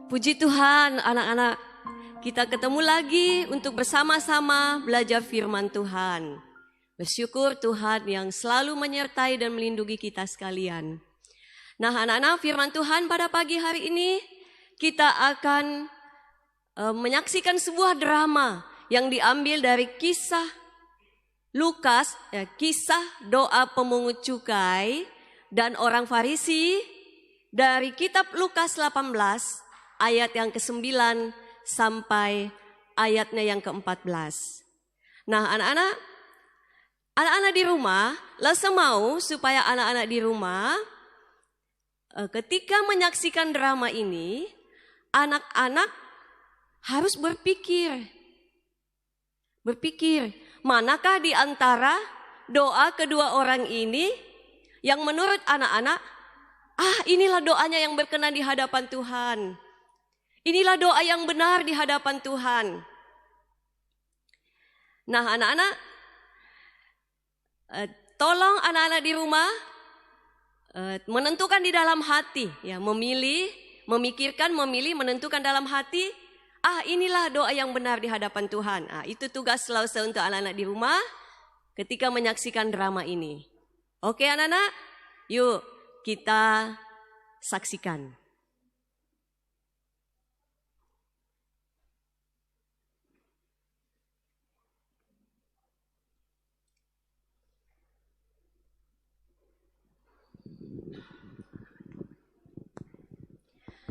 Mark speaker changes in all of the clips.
Speaker 1: Puji Tuhan, anak-anak, kita ketemu lagi untuk bersama-sama belajar firman Tuhan. Bersyukur Tuhan yang selalu menyertai dan melindungi kita sekalian. Nah, anak-anak, firman Tuhan pada pagi hari ini kita akan menyaksikan sebuah drama yang diambil dari kisah Lukas, kisah doa pemungut cukai dan orang Farisi dari kitab Lukas 18 ayat yang ke-9 sampai ayatnya yang ke-14. Nah, anak-anak di rumah, Lasa mau supaya anak-anak di rumah ketika menyaksikan drama ini, anak-anak harus berpikir, manakah di antara doa kedua orang ini yang menurut anak-anak, inilah doanya yang berkenan di hadapan Tuhan. Inilah doa yang benar di hadapan Tuhan. Nah, anak-anak, tolong anak-anak di rumah menentukan di dalam hati, ya, menentukan dalam hati, inilah doa yang benar di hadapan Tuhan. Itu tugas selalu untuk anak-anak di rumah ketika menyaksikan drama ini. Oke, anak-anak, yuk kita saksikan.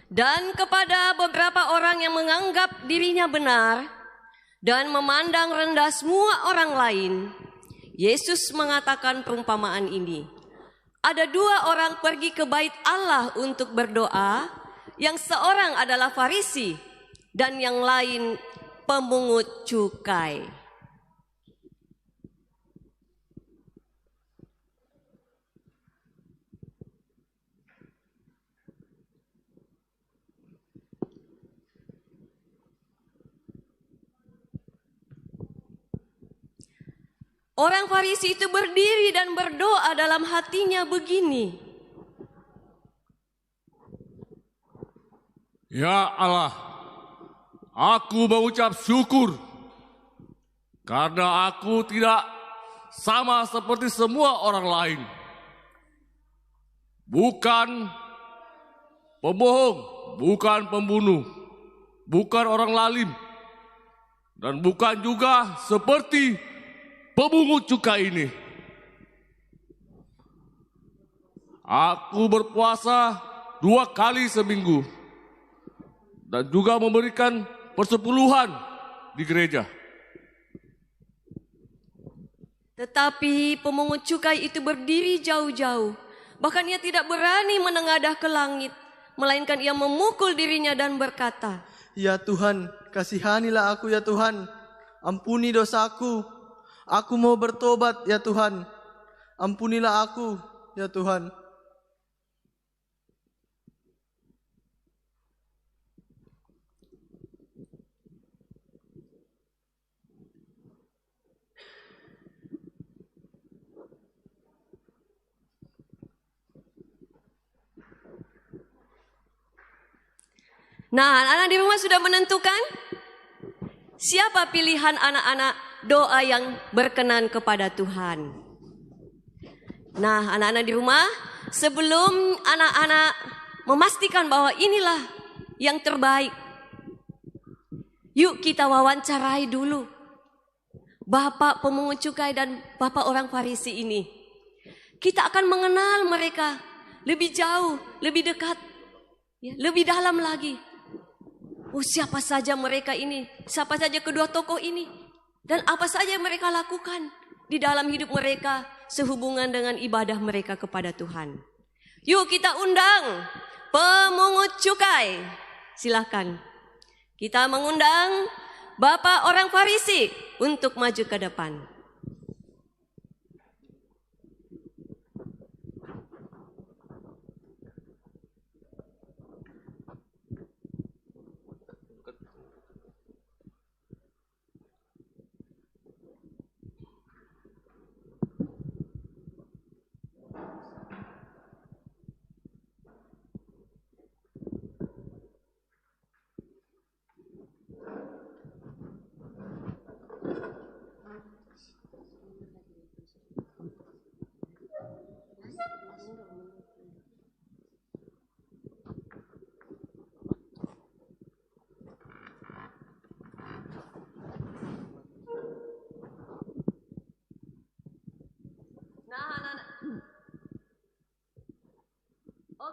Speaker 1: Dan kepada beberapa orang yang menganggap dirinya benar dan memandang rendah semua orang lain, Yesus mengatakan perumpamaan ini. Ada dua orang pergi ke bait Allah untuk berdoa, yang seorang adalah Farisi dan yang lain pemungut cukai. Orang Farisi itu berdiri dan berdoa dalam hatinya begini.
Speaker 2: Ya Allah, aku mengucap syukur karena aku tidak sama seperti semua orang lain. Bukan pembohong, bukan pembunuh, bukan orang lalim, dan bukan juga seperti pemungut cukai ini. Aku berpuasa 2 kali seminggu dan juga memberikan persepuluhan di gereja.
Speaker 1: Tetapi pemungut cukai itu berdiri jauh-jauh. Bahkan ia tidak berani menengadah ke langit, melainkan ia memukul dirinya dan berkata,
Speaker 3: Ya Tuhan, kasihanilah aku ya Tuhan. Ampuni dosaku. Aku mau bertobat ya Tuhan. Ampunilah aku ya Tuhan.
Speaker 1: Nah, anak-anak di rumah sudah menentukan siapa pilihan anak-anak doa yang berkenan kepada Tuhan. Nah, anak-anak di rumah, sebelum anak-anak memastikan bahwa inilah yang terbaik, yuk kita wawancarai dulu Bapak pemungut cukai dan Bapak orang Farisi ini. Kita akan mengenal mereka lebih jauh, lebih dekat, ya, lebih dalam lagi. Siapa saja mereka ini, siapa saja kedua tokoh ini, dan apa saja yang mereka lakukan di dalam hidup mereka sehubungan dengan ibadah mereka kepada Tuhan. Yuk kita undang pemungut cukai. Silakan. Kita mengundang Bapak orang Farisi untuk maju ke depan.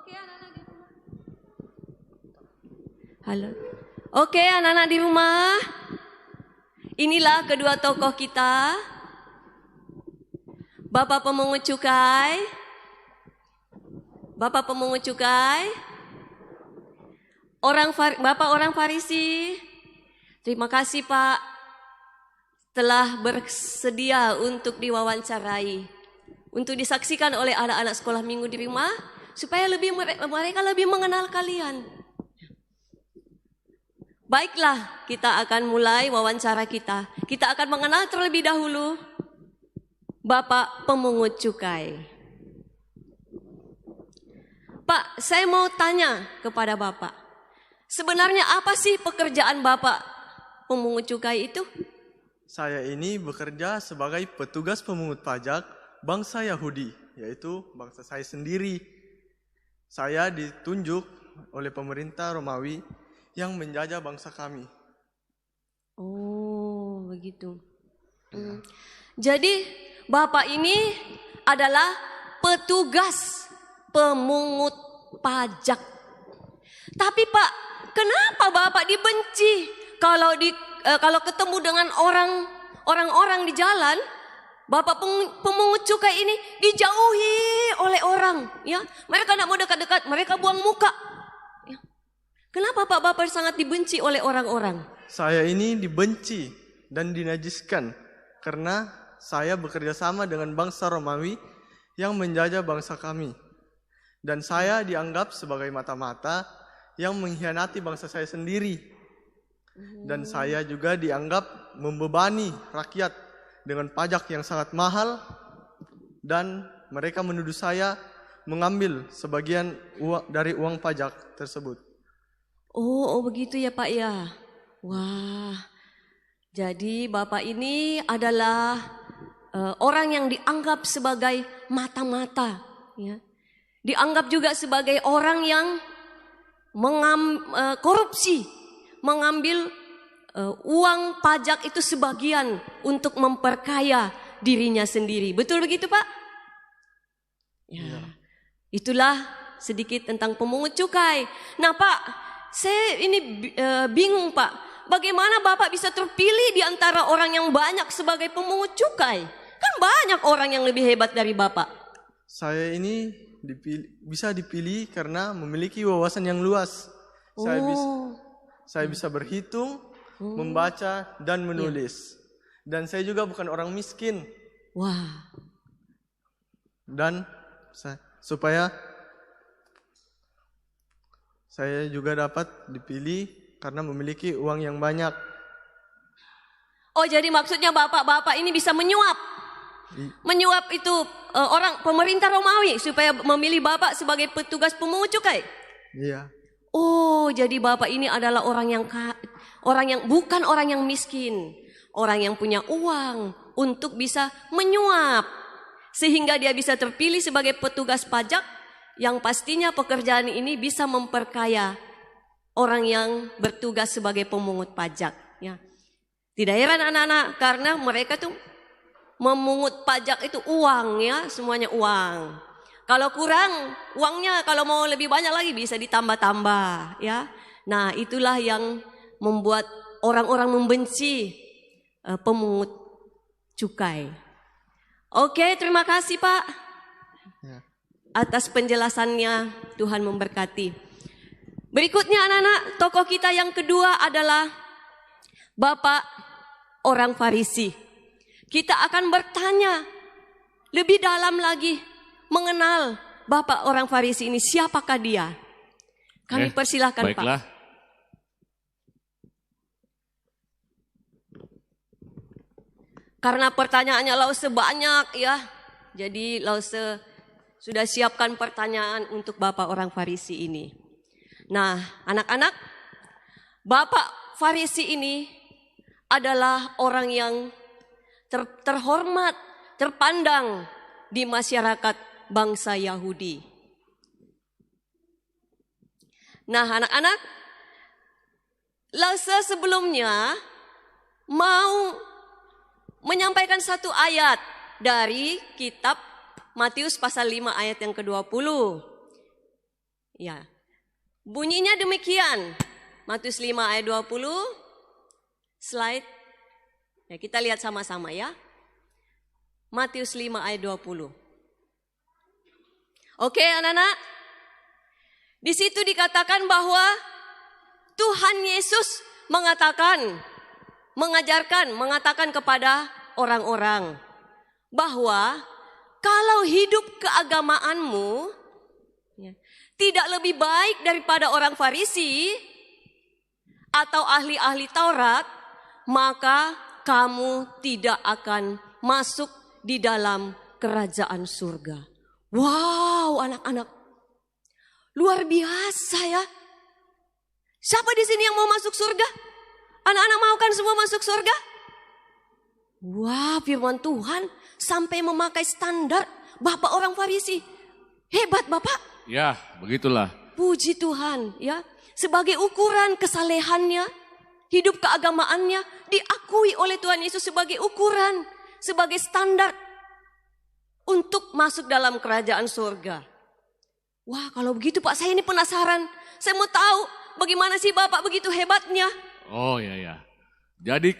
Speaker 1: Oke, anak-anak di rumah. Halo. Oke, anak-anak di rumah. Inilah kedua tokoh kita. Bapak pemungut cukai. Bapak pemungut cukai. Bapak orang Farisi. Terima kasih Pak telah bersedia untuk diwawancarai, untuk disaksikan oleh anak-anak sekolah minggu di rumah, supaya mereka lebih mengenal kalian. Baiklah, kita akan mulai wawancara kita. Kita akan mengenal terlebih dahulu Bapak pemungut cukai. Pak, saya mau tanya kepada Bapak. Sebenarnya apa sih pekerjaan Bapak pemungut cukai itu?
Speaker 3: Saya ini bekerja sebagai petugas pemungut pajak bangsa Yahudi, yaitu bangsa saya sendiri. Saya ditunjuk oleh pemerintah Romawi yang menjajah bangsa kami.
Speaker 1: Oh, begitu. Jadi, Bapak ini adalah petugas pemungut pajak. Tapi Pak, kenapa Bapak dibenci kalau ketemu dengan orang-orang di jalan? Bapak pemungut cukai ini dijauhi oleh orang, ya. Mereka tidak mau dekat-dekat, mereka buang muka. Ya. Kenapa Pak Bapak sangat dibenci oleh orang-orang?
Speaker 3: Saya ini dibenci dan dinajiskan karena saya bekerja sama dengan bangsa Romawi yang menjajah bangsa kami. Dan saya dianggap sebagai mata-mata yang mengkhianati bangsa saya sendiri. Dan saya juga dianggap membebani rakyat dengan pajak yang sangat mahal. Dan mereka menuduh saya mengambil sebagian dari uang pajak tersebut.
Speaker 1: Oh begitu ya Pak ya. Wah, jadi Bapak ini adalah orang yang dianggap sebagai mata-mata, ya. Dianggap juga sebagai orang yang korupsi, mengambil uang pajak itu sebagian untuk memperkaya dirinya sendiri. Betul begitu Pak? Ya. Itulah sedikit tentang pemungut cukai. Nah Pak, saya ini bingung Pak. Bagaimana Bapak bisa terpilih di antara orang yang banyak sebagai pemungut cukai? Kan banyak orang yang lebih hebat dari Bapak.
Speaker 3: Saya ini bisa dipilih karena memiliki wawasan yang luas. Saya bisa berhitung, membaca, dan menulis. Dan saya juga bukan orang miskin.
Speaker 1: Wah.
Speaker 3: Dan supaya saya juga dapat dipilih karena memiliki uang yang banyak.
Speaker 1: Oh, jadi maksudnya bapak-bapak ini bisa menyuap. Menyuap itu orang pemerintah Romawi supaya memilih Bapak sebagai petugas pemungut cukai.
Speaker 3: Iya.
Speaker 1: Oh, jadi Bapak ini adalah orang yang bukan orang yang miskin, orang yang punya uang untuk bisa menyuap sehingga dia bisa terpilih sebagai petugas pajak yang pastinya pekerjaan ini bisa memperkaya orang yang bertugas sebagai pemungut pajak, ya. Tidak heran anak-anak karena mereka tuh memungut pajak itu uang, ya, semuanya uang. Kalau kurang uangnya, kalau mau lebih banyak lagi bisa ditambah-tambah, ya. Nah, itulah yang membuat orang-orang membenci pemungut cukai. Oke, terima kasih Pak atas penjelasannya. Tuhan memberkati. Berikutnya anak-anak, tokoh kita yang kedua adalah Bapak orang Farisi. Kita akan bertanya lebih dalam lagi mengenal Bapak orang Farisi ini, siapakah dia? Kami persilahkan
Speaker 2: baiklah.
Speaker 1: Pak. Karena pertanyaannya Lause banyak, ya. Jadi Lause sudah siapkan pertanyaan untuk Bapak orang Farisi ini. Nah, anak-anak, Bapak Farisi ini adalah orang yang terhormat, terpandang di masyarakat bangsa Yahudi. Nah, anak-anak, Lause sebelumnya mau menyampaikan satu ayat dari kitab Matius pasal 5 ayat yang ke-20. Ya. Bunyinya demikian. Matius 5 ayat 20. Slide. Ya, kita lihat sama-sama ya. Matius 5 ayat 20. Oke, anak-anak. Di situ dikatakan bahwa Tuhan Yesus mengatakan kepada orang-orang bahwa kalau hidup keagamaanmu tidak lebih baik daripada orang Farisi atau ahli-ahli Taurat, maka kamu tidak akan masuk di dalam kerajaan surga. Wow, anak-anak. Luar biasa ya. Siapa di sini yang mau masuk surga? Anak-anak mau kan semua masuk surga? Wah, firman Tuhan sampai memakai standar Bapak orang Farisi. Hebat Bapak.
Speaker 2: Ya, begitulah.
Speaker 1: Puji Tuhan ya. Sebagai ukuran kesalehannya, hidup keagamaannya diakui oleh Tuhan Yesus sebagai ukuran, sebagai standar untuk masuk dalam kerajaan surga. Wah, kalau begitu Pak, saya ini penasaran. Saya mau tahu bagaimana sih Bapak begitu hebatnya.
Speaker 2: Oh ya. Jadi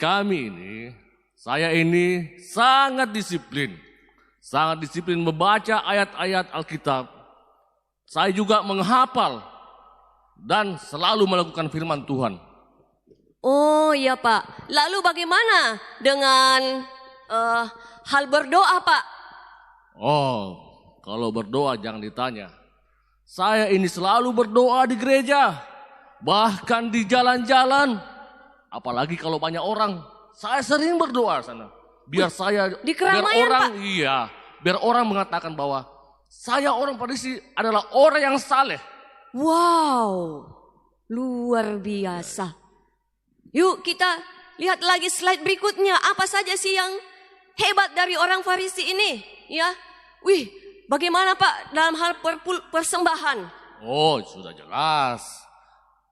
Speaker 2: saya ini sangat disiplin. Sangat disiplin membaca ayat-ayat Alkitab. Saya juga menghafal dan selalu melakukan firman Tuhan.
Speaker 1: Oh iya Pak. Lalu bagaimana dengan hal berdoa Pak?
Speaker 2: Oh, kalau berdoa jangan ditanya. Saya ini selalu berdoa di gereja. Bahkan di jalan-jalan. Apalagi kalau banyak orang. Saya sering berdoa sana. Biar
Speaker 1: di keramaian,
Speaker 2: biar orang,
Speaker 1: Pak?
Speaker 2: Iya. Biar orang mengatakan bahwa saya orang Farisi adalah orang yang saleh.
Speaker 1: Wow, luar biasa. Yuk kita lihat lagi slide berikutnya. Apa saja sih yang hebat dari orang Farisi ini? Ya, wih, bagaimana Pak dalam hal persembahan?
Speaker 2: Oh, sudah jelas.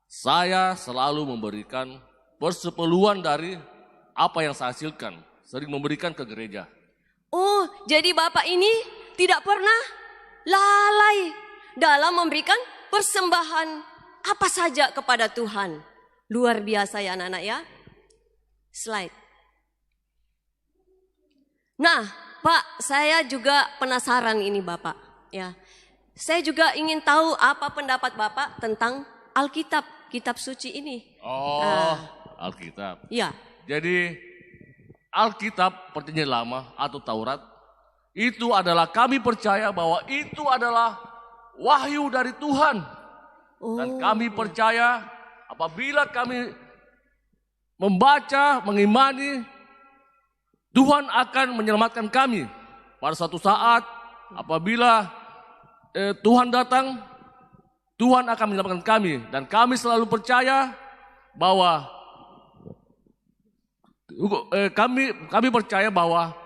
Speaker 2: Saya selalu memberikan persepuluhan dari apa yang saya hasilkan. Sering memberikan ke gereja.
Speaker 1: Oh, jadi Bapak ini tidak pernah lalai dalam memberikan persembahan apa saja kepada Tuhan. Luar biasa ya anak-anak ya. Slide. Nah, Pak, saya juga penasaran ini Bapak. Ya, saya juga ingin tahu apa pendapat Bapak tentang Alkitab, kitab suci ini.
Speaker 2: Oh, Alkitab.
Speaker 1: Ya.
Speaker 2: Jadi Alkitab perjanjian lama atau Taurat itu adalah kami percaya bahwa itu adalah wahyu dari Tuhan. Dan kami percaya apabila kami membaca, mengimani, Tuhan akan menyelamatkan kami. Pada suatu saat apabila Tuhan datang, Tuhan akan menyelamatkan kami. Dan kami selalu percaya bahwa kami percaya bahwa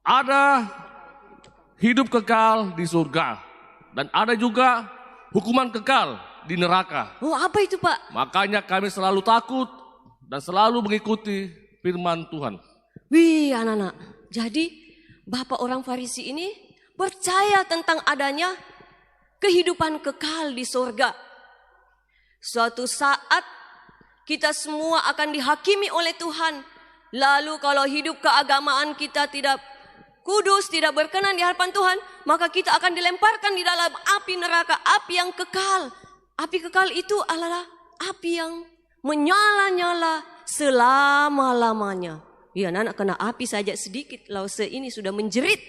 Speaker 2: ada hidup kekal di surga. Dan ada juga hukuman kekal di neraka.
Speaker 1: Oh, apa itu Pak?
Speaker 2: Makanya kami selalu takut dan selalu mengikuti firman Tuhan.
Speaker 1: Wih anak-anak, jadi Bapak orang Farisi ini percaya tentang adanya kehidupan kekal di surga. Suatu saat kita semua akan dihakimi oleh Tuhan. Lalu kalau hidup keagamaan kita tidak kudus, tidak berkenan di hadapan Tuhan, maka kita akan dilemparkan di dalam api neraka, api yang kekal. Api kekal itu adalah api yang menyala-nyala selama-lamanya. Ya, anak kena api saja sedikit, lause ini sudah menjerit.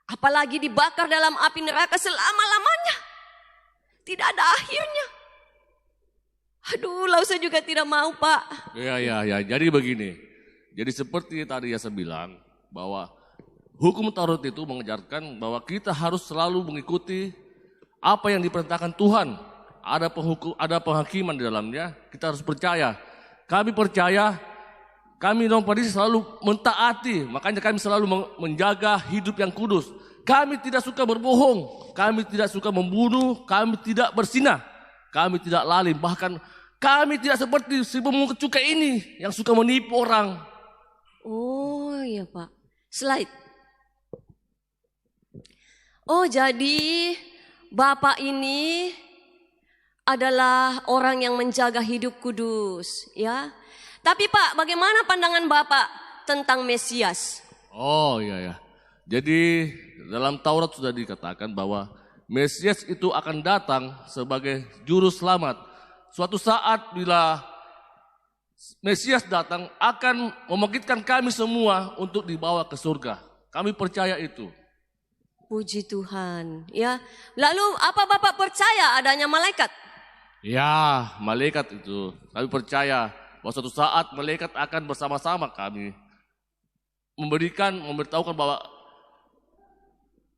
Speaker 1: Apalagi dibakar dalam api neraka selama-lamanya. Tidak ada akhirnya. Aduh, lause juga tidak mau, Pak.
Speaker 2: Ya. Jadi begini. Jadi seperti tadi saya bilang bahwa hukum Taurat itu mengajarkan bahwa kita harus selalu mengikuti apa yang diperintahkan Tuhan. Ada penghakiman di dalamnya. Kita harus percaya. Kami percaya. Kami orang Farisi selalu mentaati, makanya kami selalu menjaga hidup yang kudus. Kami tidak suka berbohong, kami tidak suka membunuh, kami tidak berzinah, kami tidak lalim. Bahkan kami tidak seperti si pemungut cukai ini yang suka menipu orang.
Speaker 1: Oh iya Pak, slide. Oh jadi Bapak ini adalah orang yang menjaga hidup kudus, ya. Tapi Pak, bagaimana pandangan Bapak tentang Mesias?
Speaker 2: Oh iya ya. Jadi dalam Taurat sudah dikatakan bahwa Mesias itu akan datang sebagai juru selamat. Suatu saat bila Mesias datang akan membangkitkan kami semua untuk dibawa ke surga. Kami percaya itu.
Speaker 1: Puji Tuhan, ya. Lalu apa Bapak percaya adanya malaikat?
Speaker 2: Ya, malaikat itu. Kami percaya bahwa suatu saat malaikat akan bersama-sama kami memberitahukan bahwa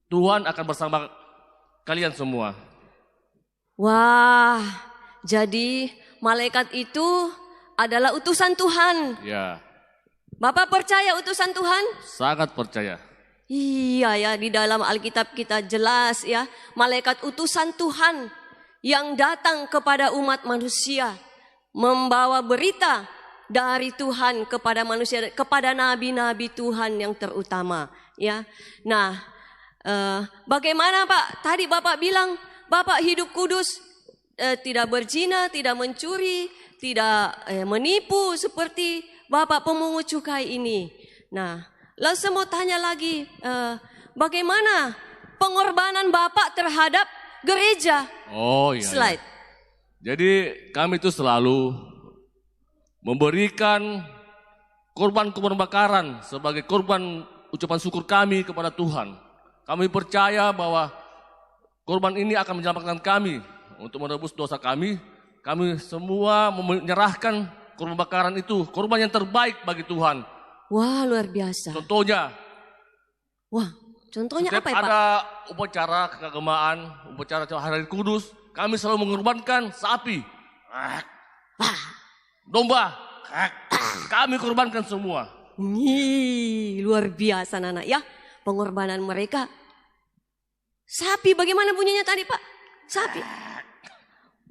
Speaker 2: Tuhan akan bersama kalian semua.
Speaker 1: Wah, jadi malaikat itu adalah utusan Tuhan.
Speaker 2: Ya,
Speaker 1: Bapak percaya utusan Tuhan?
Speaker 2: sangat percaya.
Speaker 1: Iya ya, di dalam Alkitab kita jelas ya, malaikat utusan Tuhan yang datang kepada umat manusia, membawa berita dari Tuhan kepada manusia, kepada nabi-nabi Tuhan yang terutama, ya. Nah, bagaimana Pak? Tadi Bapak bilang Bapak hidup kudus, tidak berzina, tidak mencuri, tidak menipu seperti Bapak pemungut cukai ini. Nah, lalu saya mau tanya lagi, bagaimana pengorbanan Bapak terhadap gereja?
Speaker 2: Oh iya.
Speaker 1: Slide.
Speaker 2: Jadi kami itu selalu memberikan korban-korban bakaran sebagai korban ucapan syukur kami kepada Tuhan. Kami percaya bahwa korban ini akan menyelamatkan kami untuk menebus dosa kami. Kami semua menyerahkan korban bakaran itu, korban yang terbaik bagi Tuhan.
Speaker 1: Wah, luar biasa.
Speaker 2: Contohnya,
Speaker 1: Contohnya
Speaker 2: setiap
Speaker 1: apa ya Pak?
Speaker 2: ada upacara keagamaan, upacara hari kudus, kami selalu mengorbankan sapi, domba, kami korbankan semua.
Speaker 1: Luar biasa Nana ya, pengorbanan mereka. Sapi, bagaimana bunyinya tadi Pak? Sapi.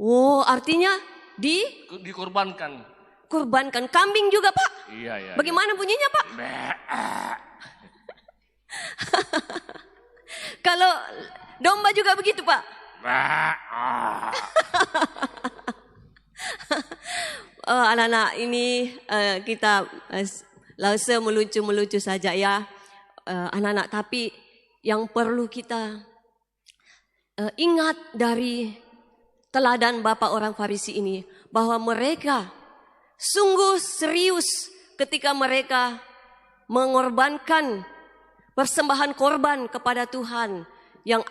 Speaker 1: Oh, artinya
Speaker 2: Dikorbankan.
Speaker 1: kurbankan. Kambing juga Pak.
Speaker 2: Iya.
Speaker 1: Bagaimana bunyinya Pak? Kalau domba juga begitu Pak? Anak-anak ini kita langsung melucu-melucu saja ya anak-anak. Tapi yang perlu kita ingat dari teladan Bapak orang Farisi ini, bahwa mereka sungguh serius ketika mereka mengorbankan persembahan korban kepada Tuhan yang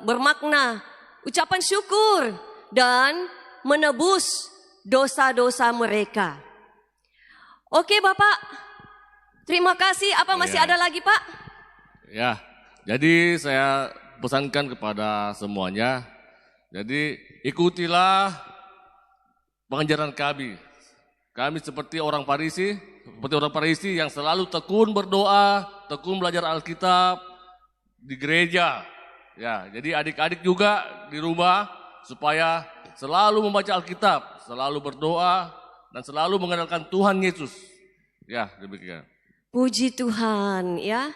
Speaker 1: bermakna ucapan syukur dan menebus dosa-dosa mereka. Oke Bapak, terima kasih. Apa masih ada lagi Pak?
Speaker 2: Ya, jadi saya pesankan kepada semuanya. Jadi ikutilah pengajaran kami. Kami seperti orang Farisi yang selalu tekun berdoa, tekun belajar Alkitab di gereja. Ya, jadi adik-adik juga di rumah supaya selalu membaca Alkitab, selalu berdoa dan selalu mengandalkan Tuhan Yesus. Ya, demikian.
Speaker 1: Puji Tuhan ya.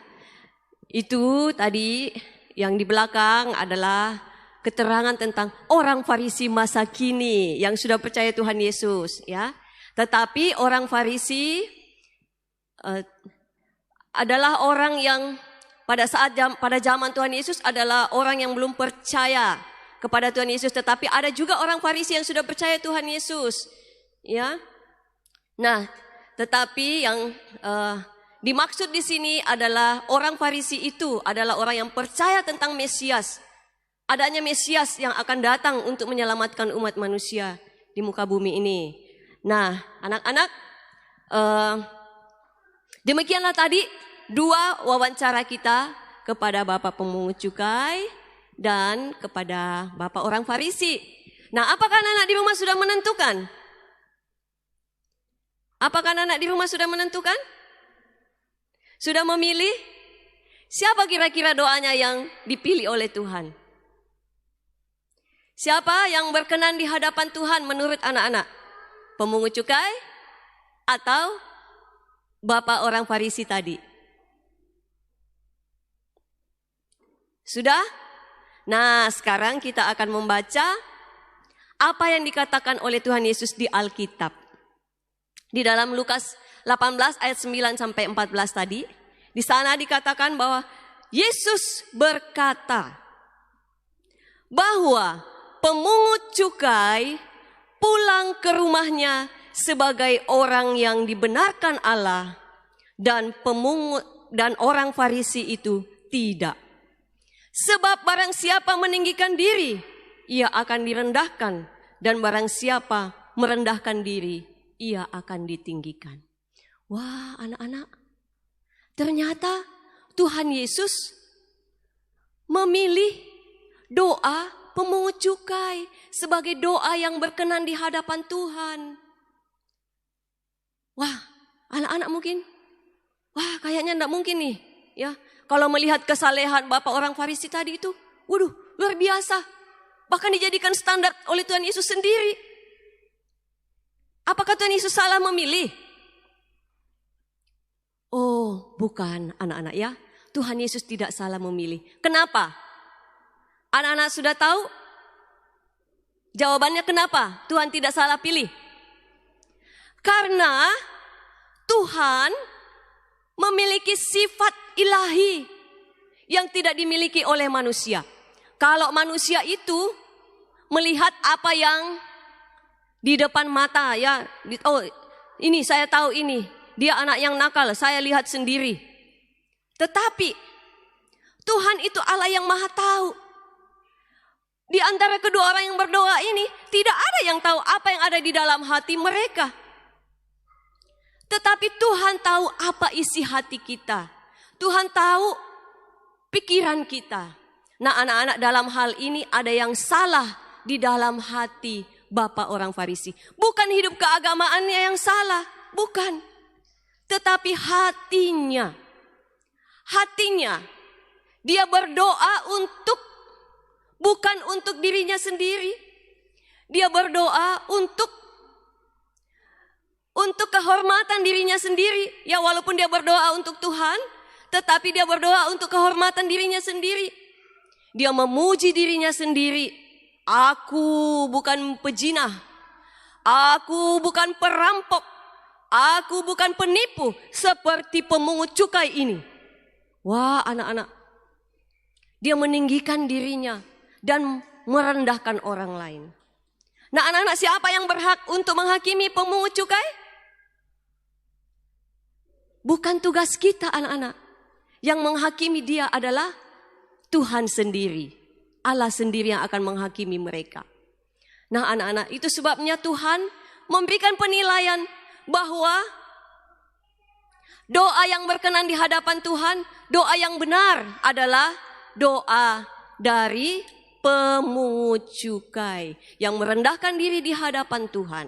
Speaker 1: Itu tadi yang di belakang adalah keterangan tentang orang Farisi masa kini yang sudah percaya Tuhan Yesus ya. Tetapi orang Farisi adalah orang yang pada zaman Tuhan Yesus adalah orang yang belum percaya kepada Tuhan Yesus, tetapi ada juga orang Farisi yang sudah percaya Tuhan Yesus ya. Nah, tetapi yang dimaksud di sini adalah orang Farisi itu adalah orang yang percaya tentang Mesias. Adanya Mesias yang akan datang untuk menyelamatkan umat manusia di muka bumi ini. Nah, anak-anak, demikianlah tadi 2 wawancara kita kepada Bapak pemungut cukai dan kepada Bapak orang Farisi. Nah, apakah anak-anak di rumah sudah menentukan? Apakah anak-anak di rumah sudah menentukan? Sudah memilih? Siapa kira-kira doanya yang dipilih oleh Tuhan? Siapa yang berkenan di hadapan Tuhan menurut anak-anak? Pemungut cukai atau Bapak orang Farisi tadi? Sudah? Nah, sekarang kita akan membaca apa yang dikatakan oleh Tuhan Yesus di Alkitab. Di dalam Lukas 18 ayat 9 sampai 14 tadi, di sana dikatakan bahwa Yesus berkata bahwa pemungut cukai pulang ke rumahnya sebagai orang yang dibenarkan Allah, dan pemungut dan orang Farisi itu tidak. Sebab barang siapa meninggikan diri, ia akan direndahkan, dan barang siapa merendahkan diri, ia akan ditinggikan. Wah, anak-anak, ternyata Tuhan Yesus memilih doa pemungut cukai sebagai doa yang berkenan di hadapan Tuhan. Wah, anak-anak mungkin, wah kayaknya enggak mungkin nih, ya. Kalau melihat kesalehan Bapak orang Farisi tadi itu, waduh, luar biasa. Bahkan dijadikan standar oleh Tuhan Yesus sendiri. Apakah Tuhan Yesus salah memilih? Oh, bukan anak-anak ya. Tuhan Yesus tidak salah memilih. Kenapa? Anak-anak sudah tahu? Jawabannya kenapa Tuhan tidak salah pilih? Karena Tuhan memiliki sifat ilahi yang tidak dimiliki oleh manusia. Kalau manusia itu melihat apa yang di depan mata, ya, oh ini saya tahu ini, dia anak yang nakal, saya lihat sendiri. Tetapi Tuhan itu Allah yang maha tahu. Di antara kedua orang yang berdoa ini, tidak ada yang tahu apa yang ada di dalam hati mereka. Tetapi Tuhan tahu apa isi hati kita. Tuhan tahu pikiran kita. Nah, anak-anak, dalam hal ini ada yang salah di dalam hati Bapak orang Farisi. Bukan hidup keagamaannya yang salah, bukan. Tetapi hatinya. Hatinya. Dia berdoa bukan untuk dirinya sendiri. Dia berdoa untuk kehormatan dirinya sendiri. Ya, walaupun dia berdoa untuk Tuhan, tetapi dia berdoa untuk kehormatan dirinya sendiri. Dia memuji dirinya sendiri. Aku bukan pejinah. Aku bukan perampok. Aku bukan penipu seperti pemungut cukai ini. Wah, anak-anak. Dia meninggikan dirinya dan merendahkan orang lain. Nah, anak-anak, siapa yang berhak untuk menghakimi pemungut cukai? Bukan tugas kita, anak-anak. Yang menghakimi dia adalah Tuhan sendiri. Allah sendiri yang akan menghakimi mereka. Nah, anak-anak, itu sebabnya Tuhan memberikan penilaian bahwa doa yang berkenan di hadapan Tuhan, doa yang benar adalah doa dari pemungut cukai yang merendahkan diri di hadapan Tuhan.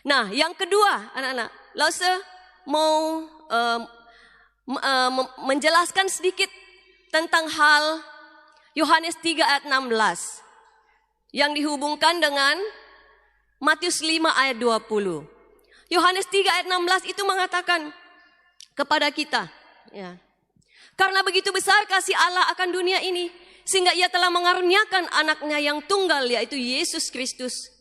Speaker 1: Nah, yang kedua, anak-anak, Lause mau menjelaskan sedikit tentang hal Yohanes 3 ayat 16 yang dihubungkan dengan Matius 5 ayat 20. Yohanes 3 ayat 16 itu mengatakan kepada kita, ya, karena begitu besar kasih Allah akan dunia ini, sehingga ia telah mengaruniakan anaknya yang tunggal, yaitu Yesus Kristus.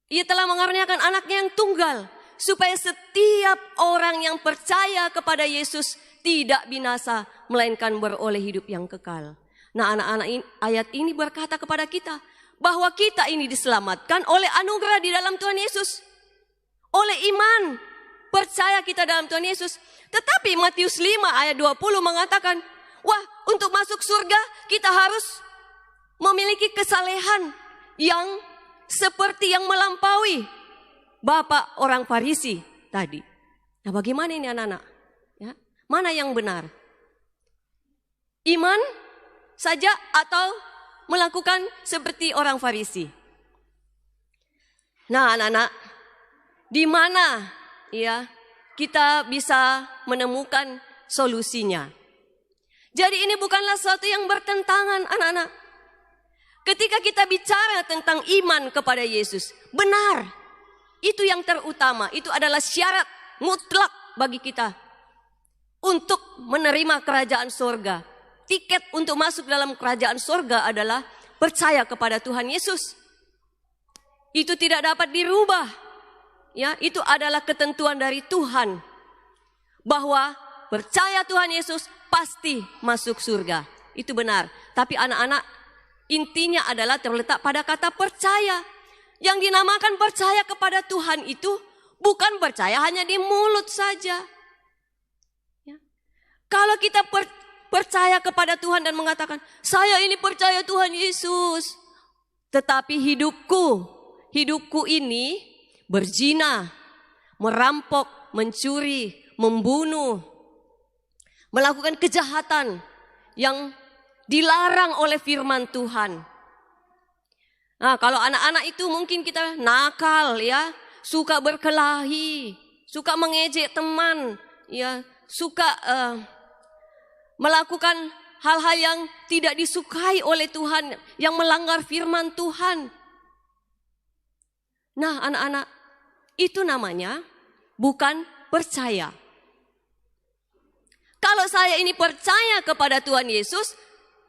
Speaker 1: Ia telah mengaruniakan anaknya yang tunggal, supaya setiap orang yang percaya kepada Yesus tidak binasa, melainkan beroleh hidup yang kekal. Nah, anak-anak, ayat ini berkata kepada kita bahwa kita ini diselamatkan oleh anugerah di dalam Tuhan Yesus. Oleh iman, percaya kita dalam Tuhan Yesus. Tetapi Matius 5 ayat 20 mengatakan, wah, untuk masuk surga kita harus memiliki kesalehan yang seperti yang melampaui Bapak orang Farisi tadi. Nah, bagaimana ini anak-anak? Ya, mana yang benar? Iman saja atau melakukan seperti orang Farisi? Nah, anak-anak, di mana ya kita bisa menemukan solusinya? Jadi ini bukanlah sesuatu yang bertentangan, anak-anak. Ketika kita bicara tentang iman kepada Yesus, benar, itu yang terutama, itu adalah syarat mutlak bagi kita untuk menerima kerajaan surga. tiket untuk masuk dalam kerajaan sorga adalah percaya kepada Tuhan Yesus. Itu tidak dapat dirubah. Ya, itu adalah ketentuan dari Tuhan. Bahwa percaya Tuhan Yesus pasti masuk surga. Itu benar. Tapi anak-anak, intinya adalah terletak pada kata percaya. Yang dinamakan percaya kepada Tuhan itu bukan percaya hanya di mulut saja. Ya. Kalau kita percaya kepada Tuhan dan mengatakan, saya ini percaya Tuhan Yesus. Tetapi hidupku ini berzina, merampok, mencuri, membunuh, melakukan kejahatan yang dilarang oleh firman Tuhan. Nah, kalau anak-anak itu mungkin kita nakal ya, suka berkelahi, suka mengejek teman, ya, suka melakukan hal-hal yang tidak disukai oleh Tuhan, yang melanggar firman Tuhan. Nah, anak-anak, itu namanya bukan percaya. Kalau saya ini percaya kepada Tuhan Yesus,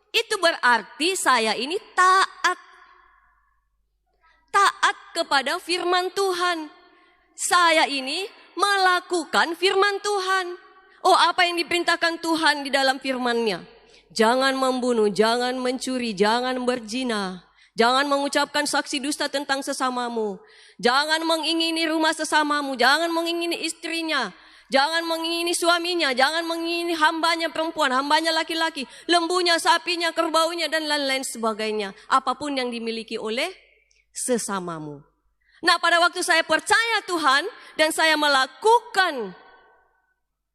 Speaker 1: itu berarti saya ini taat kepada firman Tuhan. Saya ini melakukan firman Tuhan. Oh, apa yang diperintahkan Tuhan di dalam firman-Nya? Jangan membunuh, jangan mencuri, jangan berzina. Jangan mengucapkan saksi dusta tentang sesamamu. Jangan mengingini rumah sesamamu, jangan mengingini istrinya. Jangan mengingini suaminya, jangan mengingini hambanya perempuan, hambanya laki-laki, lembunya, sapinya, kerbaunya, dan lain-lain sebagainya. Apapun yang dimiliki oleh sesamamu. Nah, pada waktu saya percaya Tuhan dan saya melakukan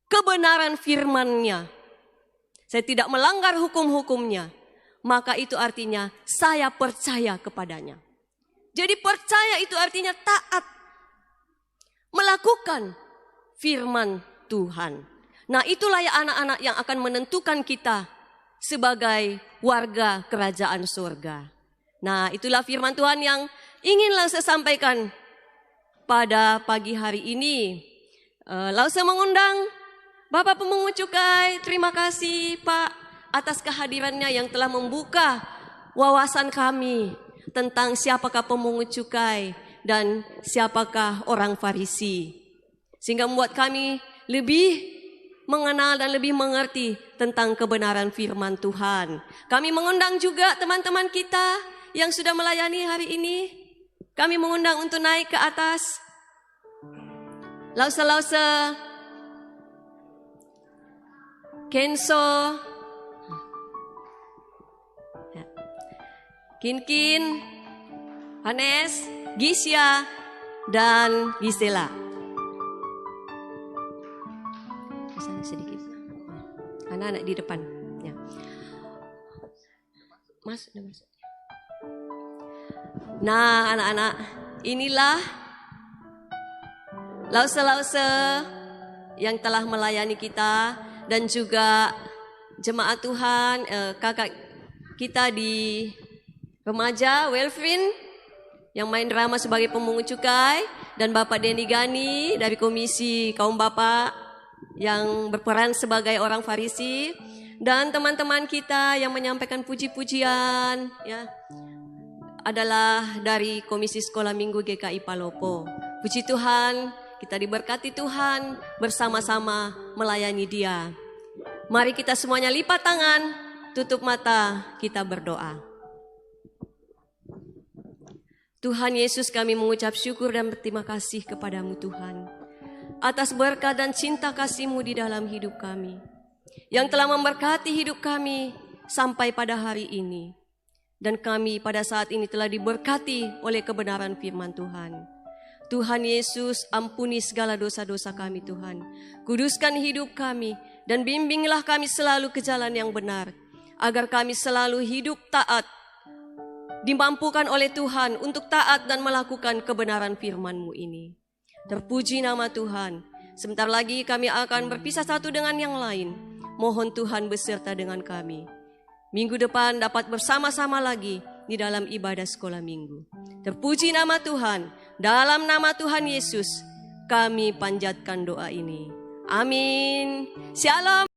Speaker 1: kebenaran firman-Nya, saya tidak melanggar hukum-hukumnya, maka itu artinya saya percaya kepadanya. Jadi percaya itu artinya taat, melakukan firman Tuhan. Nah, itulah ya anak-anak yang akan menentukan kita sebagai warga kerajaan surga. Nah, itulah firman Tuhan yang inginlah saya sampaikan pada pagi hari ini. Lalu saya mengundang Bapak Pemungut Cukai, terima kasih Pak atas kehadirannya yang telah membuka wawasan kami tentang siapakah pemungut cukai dan siapakah orang Farisi. Sehingga membuat kami lebih mengenal dan lebih mengerti tentang kebenaran firman Tuhan. Kami mengundang juga teman-teman kita yang sudah melayani hari ini. Kami mengundang untuk naik ke atas. Lause-lause, Kenso, Kinkin, Hanes, Gisya, dan Gisela. Kesana sedikit. Anak-anak di depan. Ya. Mas, udah masuk. Nah, anak-anak, inilah lause-lause yang telah melayani kita dan juga jemaat Tuhan, kakak kita di remaja, Welfrin, yang main drama sebagai pemungut cukai, dan Bapak Denny Gani dari Komisi Kaum Bapak yang berperan sebagai orang Farisi, dan teman-teman kita yang menyampaikan puji-pujian, ya, adalah dari Komisi Sekolah Minggu GKI Palopo. Puji Tuhan, kita diberkati Tuhan bersama-sama melayani Dia. Mari kita semuanya lipat tangan, tutup mata, kita berdoa. Tuhan Yesus, kami mengucap syukur dan berterima kasih kepadamu Tuhan, atas berkat dan cinta kasih-Mu di dalam hidup kami, yang telah memberkati hidup kami sampai pada hari ini. Dan kami pada saat ini telah diberkati oleh kebenaran firman Tuhan. Tuhan Yesus, ampuni segala dosa-dosa kami Tuhan. Kuduskan hidup kami dan bimbinglah kami selalu ke jalan yang benar, agar kami selalu hidup taat, dimampukan oleh Tuhan untuk taat dan melakukan kebenaran firman-Mu ini. Terpuji nama Tuhan. Sebentar lagi kami akan berpisah satu dengan yang lain. Mohon Tuhan beserta dengan kami. Minggu depan dapat bersama-sama lagi di dalam ibadah sekolah minggu. Terpuji nama Tuhan. Dalam nama Tuhan Yesus kami panjatkan doa ini. Amin. Shalom.